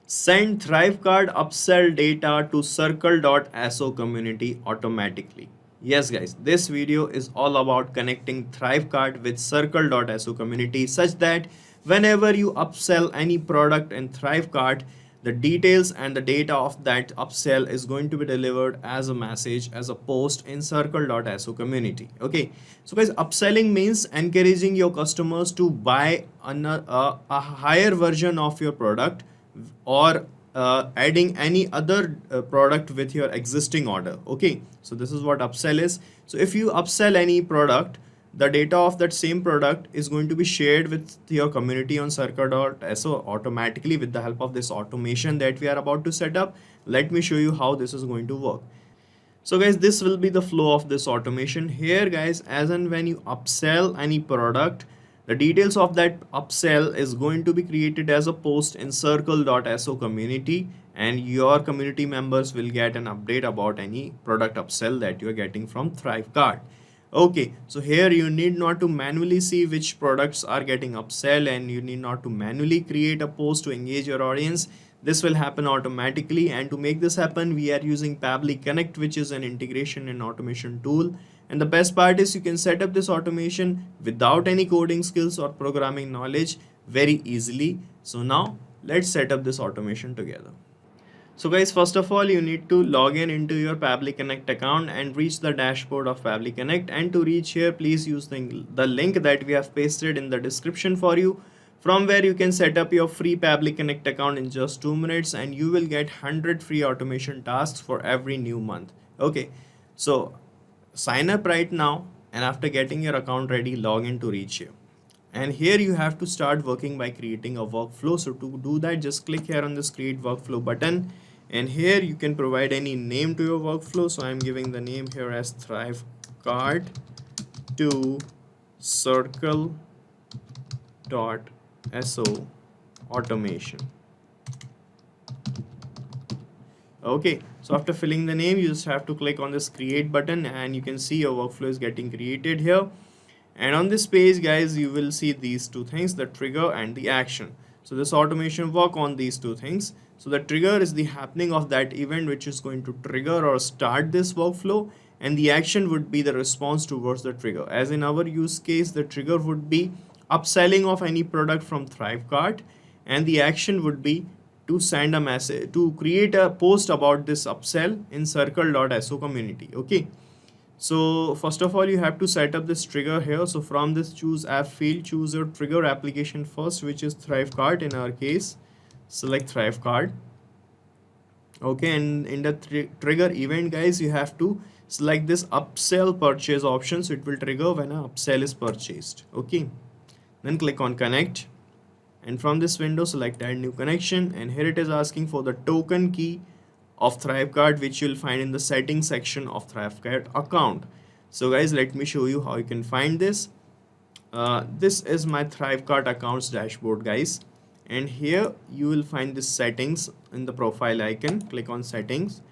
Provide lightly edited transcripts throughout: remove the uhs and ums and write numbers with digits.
Send ThriveCart Upsell data to Circle.so community automatically. Yes guys, this video is all about connecting ThriveCart with Circle.so community such that whenever you upsell any product in ThriveCart, the details and the data of that upsell is going to be delivered as a message, as a post in Circle.so community. Okay, so guys, upselling means encouraging your customers to buy a higher version of your product or adding any other product with your existing order. Okay, so this is what upsell is. So if you upsell any product, the data of that same product is going to be shared with your community on Circle.so automatically with the help of this automation that we are about to set up. Let me show you how this is going to work. So guys, this will be the flow of this automation here guys. As and when you upsell any product, the details of that upsell is going to be created as a post in Circle.so community, and your community members will get an update about any product upsell that you are getting from ThriveCart. Okay, so here you need not to manually see which products are getting upsell, and you need not to manually create a post to engage your audience. This will happen automatically, and to make this happen we are using Pabbly Connect, which is an integration and automation tool. And the best part is you can set up this automation without any coding skills or programming knowledge very easily. So now let's set up this automation together. So guys, first of all, you need to log in into your Pabbly Connect account and reach the dashboard of Pabbly Connect. And to reach here, please use the link that we have pasted in the description for you, from where you can set up your free Pabbly Connect account in just 2 minutes, and you will get 100 free automation tasks for every new month. Okay, so sign up right now, and after getting your account ready, log in to reach here. And here you have to start working by creating a workflow. So to do that, just click here on this create workflow button, and here you can provide any name to your workflow. So I'm giving the name here as ThriveCart to Circle.so automation. Okay, so after filling the name, you just have to click on this create button, and you can see your workflow is getting created here. And on this page guys, you will see these two things, the trigger and the action. So this automation work on these two things. So the trigger is the happening of that event which is going to trigger or start this workflow, and the action would be the response towards the trigger. As in our use case, the trigger would be upselling of any product from ThriveCart, and the action would be to send a message, to create a post about this upsell in Circle.so community. Okay, so first of all, you have to set up this trigger here. So from this choose app field, choose your trigger application first, which is ThriveCart. In our case, select ThriveCart. Okay, and in the trigger event guys, you have to select this upsell purchase option, so it will trigger when an upsell is purchased. Okay, then click on connect, and from this window select add new connection, and here it is asking for the token key of ThriveCart, which you'll find in the settings section of ThriveCart account. So guys, let me show you how you can find this. This is my ThriveCart accounts dashboard guys, and here you will find this settings in the profile icon. Click on settings.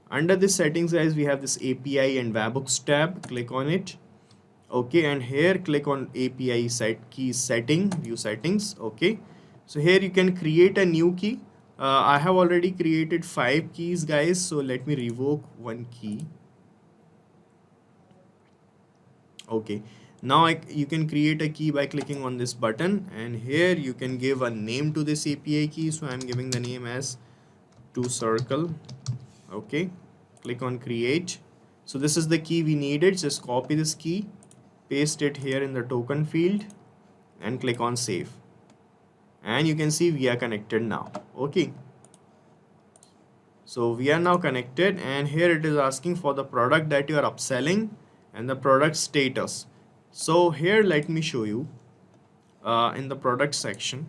Under this settings guys, we have this API and webhooks tab. Click on it. Okay, and here click on API key setting, view settings. Okay, so here you can create a new key. I have already created 5 keys guys, so let me revoke one key. Okay, now you can create a key by clicking on this button, and here you can give a name to this API key. So I'm giving the name as to Circle. Okay, click on create. So this is the key we needed. Just copy this key, paste it here in the token field, and click on save, and you can see we are connected now. Okay, so we are now connected, and here it is asking for the product that you are upselling and the product status. So here let me show you in the product section.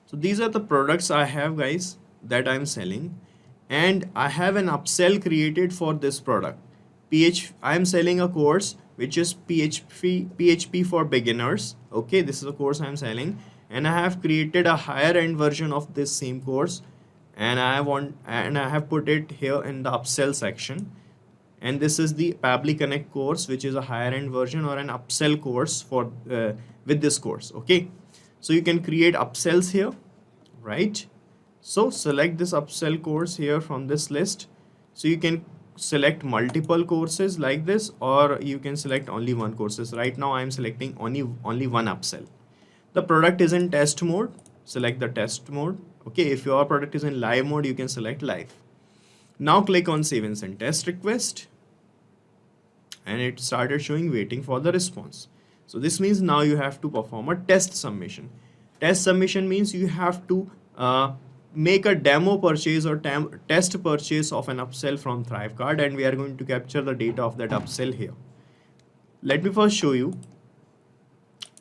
So these are the products I have guys that I'm selling, and I have an upsell created for this product. I am selling a course which is PHP for beginners. Okay, this is a course I am selling, and I have created a higher end version of this same course, and I have put it here in the upsell section. And this is the Pabbly Connect course, which is a higher end version or an upsell course for with this course. Okay, so you can create upsells here right? So select this upsell course here from this list. So you can select multiple courses like this, or you can select only one courses. Right now I'm selecting only one upsell. The product is in test mode, select the test mode. Okay, if your product is in live mode, you can select live. Now click on save and send test request, and it started showing waiting for the response. So this means now you have to perform a test submission. Test submission means you have to make a demo purchase or test purchase of an upsell from ThriveCart, and we are going to capture the data of that upsell here. Let me first show you.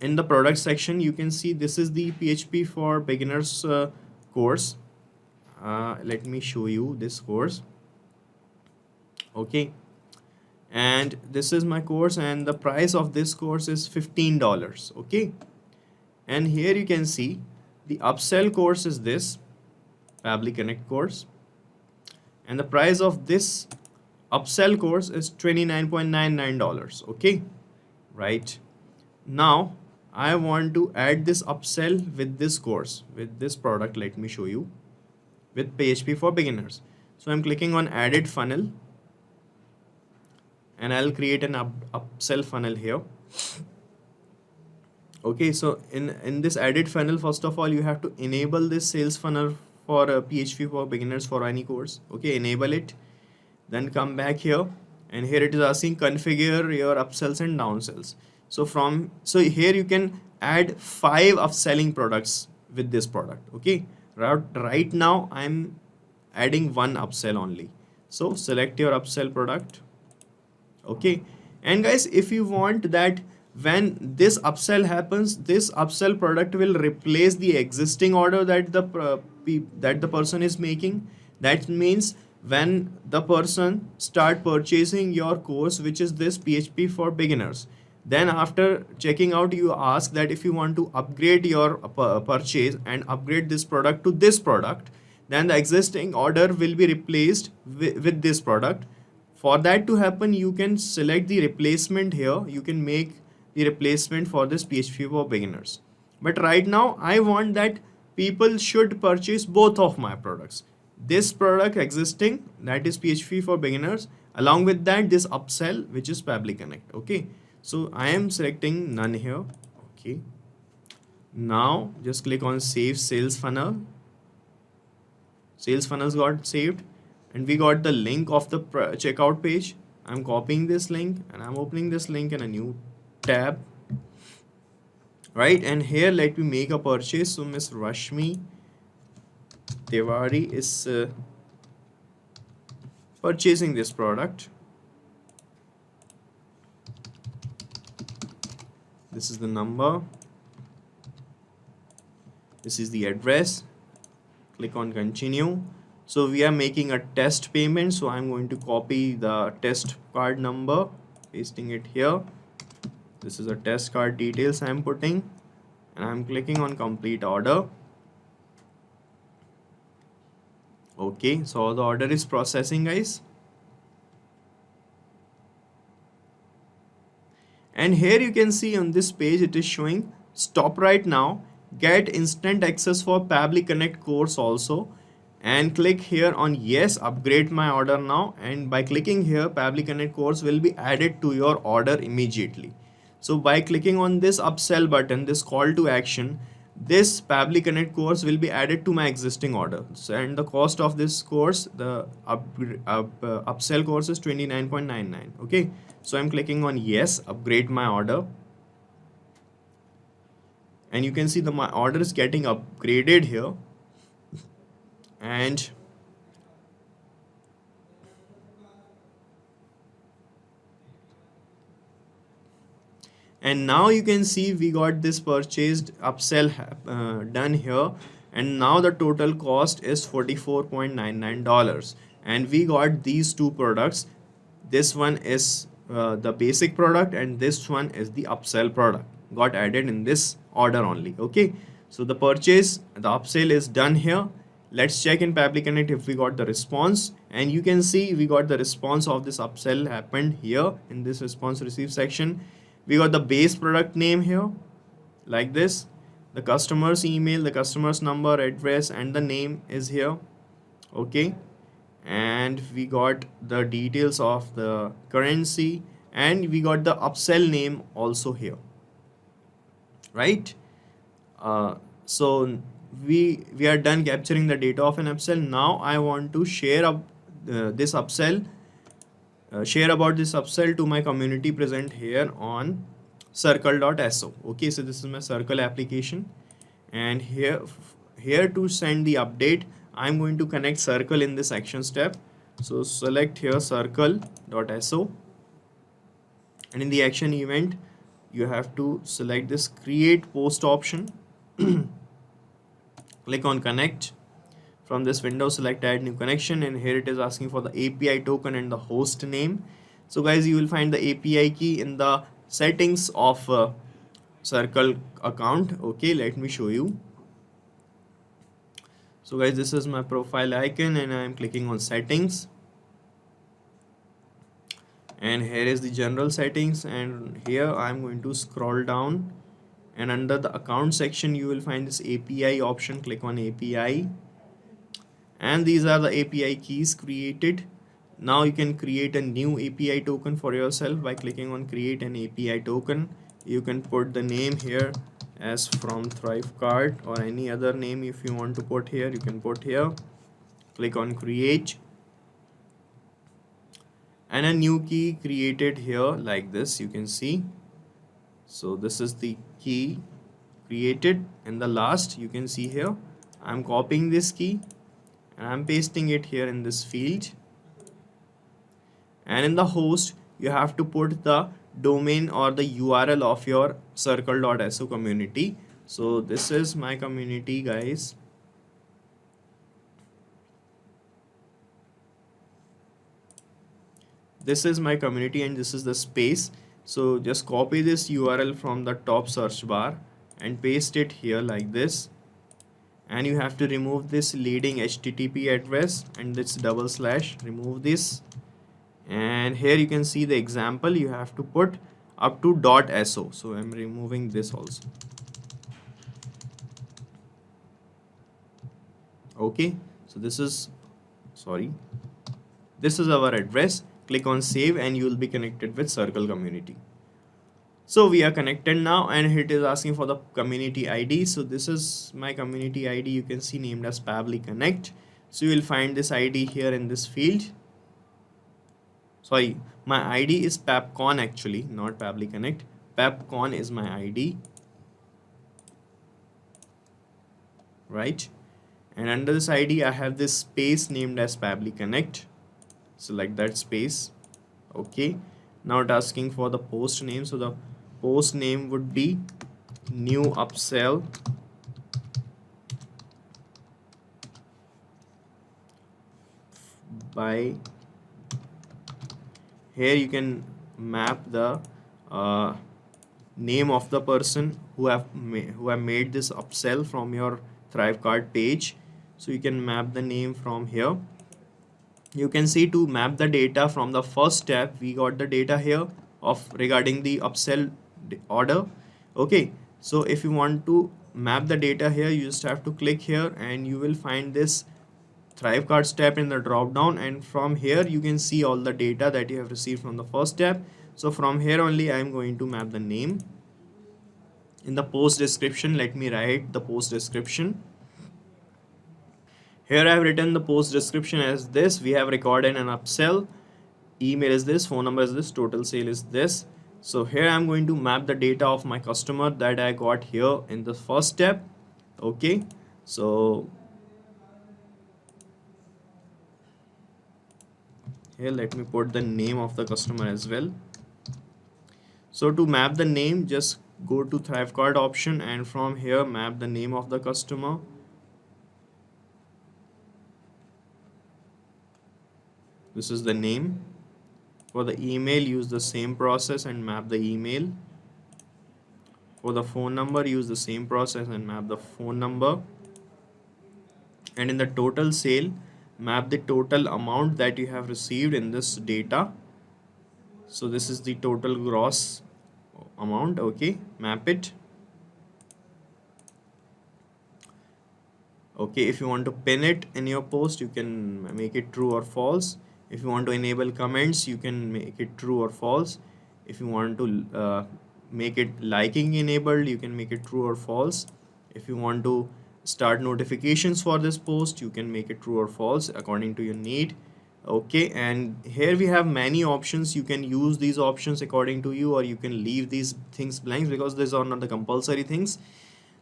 In the product section, you can see this is the PHP for beginners course. Let me show you this course. Okay, and this is my course, and the price of this course is $15. Okay, and here you can see the upsell course is this Pabbly Connect course, and the price of this upsell course is $29.99. Okay, right. Now I want to add this upsell with this course, with this product. Let me show you, with PHP for beginners. So I'm clicking on added funnel, and I'll create an upsell funnel here. Okay, so in this added funnel, first of all, you have to enable this sales funnel for PHP for beginners for any course. Okay, enable it, then come back here, and here it is asking configure your upsells and downsells. So here you can add 5 upselling products with this product. Okay, right now I'm adding one upsell only. So select your upsell product. Okay, and guys, if you want that when this upsell happens, this upsell product will replace the existing order that the person is making. That means when the person start purchasing your course, which is this PHP for beginners, then after checking out, you ask that if you want to upgrade your purchase and upgrade this product to this product, then the existing order will be replaced with this product. For that to happen, you can select the replacement here. You can make the replacement for this PHP for beginners. But right now I want that people should purchase both of my products. This product existing, that is PHP for beginners, along with that this upsell, which is Pabbly Connect. Okay, so I am selecting none here. Okay, now just click on save sales funnel. Sales funnels got saved, and we got the link of the checkout page. I'm copying this link and I'm opening this link in a new tab, right? And here let me make a purchase. So Miss Rashmi Tiwari is purchasing this product. This is the number, this is the address. Click on continue. So we are making a test payment, so I'm going to copy the test card number, pasting it here. This is a test card details I'm putting, and I'm clicking on complete order. Okay, so the order is processing, guys. And here you can see on this page it is showing stop right now, get instant access for Pabbly Connect course also, and click here on yes, upgrade my order now. And by clicking here, Pabbly Connect course will be added to your order immediately. So by clicking on this upsell button, this call to action, this Pabbly Connect course will be added to my existing order. So, and the cost of this course, the upsell course is $29.99. Okay, so I'm clicking on yes, upgrade my order, and you can see my order is getting upgraded here. And now you can see we got this purchased upsell done here, and now the total cost is $44.99, and we got these two products. This one is the basic product, and this one is the upsell product, got added in this order only. Okay, so the purchase, the upsell is done here. Let's check in Pabbly Connect if we got the response, and you can see we got the response of this upsell happened here in this response received section. We got the base product name here like this, the customer's email, the customer's number, address, and the name is here. Okay, and we got the details of the currency, and we got the upsell name also here, right? So we are done capturing the data of an upsell. Now I want to share up this upsell share about this upsell to my community present here on Circle.so. Okay, so this is my Circle application, and here to send the update, I'm going to connect Circle in this action step. So select here Circle.so, and in the action event you have to select this create post option. Click on connect. From this window, select add new connection, and here it is asking for the API token and the host name. So guys, you will find the API key in the settings of Circle account. Okay, let me show you. So guys, this is my profile icon, and I am clicking on settings, and here is the general settings, and here I am going to scroll down, and under the account section you will find this API option. Click on API, and these are the API keys created. Now you can create a new API token for yourself by clicking on create an API token. You can put the name here as from ThriveCart, or any other name if you want to put here, you can put here. Click on create, and a new key created here like this, you can see. So this is the key created, and the last you can see here, I'm copying this key and I'm pasting it here in this field. And in the host you have to put the domain or the URL of your Circle.so community. So this is my community, guys. This is my community, and this is the space. So just copy this URL from the top search bar and paste it here like this, and you have to remove this leading HTTP address and this double slash, remove this. And here you can see the example, you have to put up to .so. So I'm removing this also. Okay, so this is our address. Click on save, and you will be connected with Circle community. So we are connected now, and it is asking for the community ID. So this is my community ID, you can see, named as Pabbly Connect. So you will find this ID here in this field. Sorry, my ID is PabCon actually, not Pabbly Connect. PabCon is my ID, right? And under this ID I have this space named as Pabbly Connect. Select that space. Okay, now it's asking for the post name. So the post name would be new upsell by, here you can map the name of the person who have made this upsell from your ThriveCart page. So you can map the name from here. You can see, to map the data from the first step, we got the data here of regarding the upsell order. Okay, so if you want to map the data here, you just have to click here, and you will find this ThriveCart step in the drop down, and from here you can see all the data that you have received from the first step. So from here only I am going to map the name. In the post description, let me write the post description. Here I have written the post description as this: we have recorded an upsell, email is this, phone number is this, total sale is this. So here I am going to map the data of my customer that I got here in the first step. Okay, so here let me put the name of the customer as well. So to map the name, just go to ThriveCart option, and from here map the name of the customer. This is the name. For the email, use the same process and map the email. For the phone number, use the same process and map the phone number. And in the total sale, map the total amount that you have received in this data. So this is the total gross amount. Okay, map it. Okay, if you want to pin it in your post, you can make it true or false. If you want to enable comments, you can make it true or false. If you want to make it liking enabled, you can make it true or false. If you want to start notifications for this post, you can make it true or false according to your need. Okay, and here we have many options. You can use these options according to you, or you can leave these things blank because these are not the compulsory things.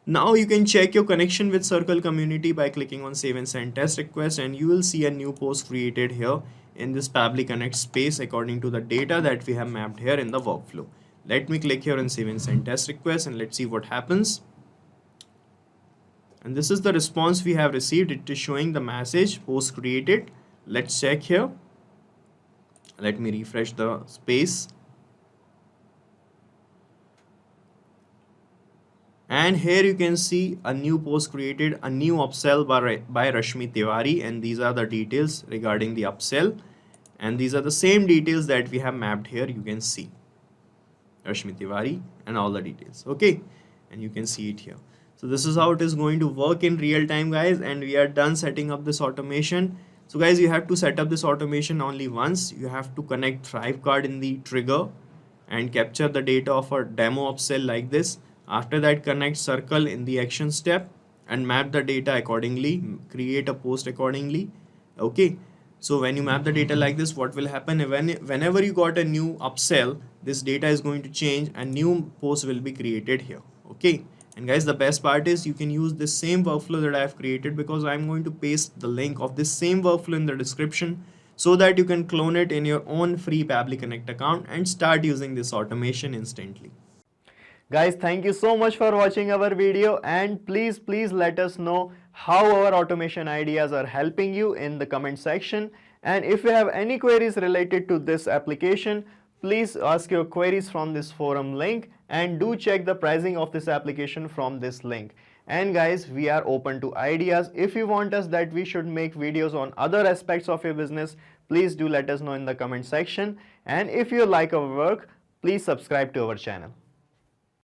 Now you can check your connection with Circle community by clicking on save and send test request, and you will see a new post created here in this Pabbly Connect space according to the data that we have mapped here in the workflow. Let me click here on save and send test request, and let's see what happens. And this is the response we have received. It is showing the message post created. Let's check here. Let me refresh the space. And here you can see a new post created, a new upsell by Rashmi Tiwari, and these are the details regarding the upsell, and these are the same details that we have mapped here. You can see Rashmi Tiwari and all the details. Okay, and you can see it here. So this is how it is going to work in real time, guys, and we are done setting up this automation. So guys, you have to set up this automation only once. You have to connect ThriveCart in the trigger and capture the data of a demo upsell like this. After that, connect Circle in the action step and map the data accordingly, create a post accordingly. Okay, so when you map the data like this, what will happen whenever you got a new upsell, this data is going to change and new post will be created here. Okay, and guys, the best part is you can use this same workflow that I have created, because I'm going to paste the link of this same workflow in the description so that you can clone it in your own free Pabbly Connect account and start using this automation instantly. Guys, thank you so much for watching our video, and please let us know how our automation ideas are helping you in the comment section. And if you have any queries related to this application, please ask your queries from this forum link, and do check the pricing of this application from this link. And guys, we are open to ideas. If you want us that we should make videos on other aspects of your business, please do let us know in the comment section. And if you like our work, please subscribe to our channel.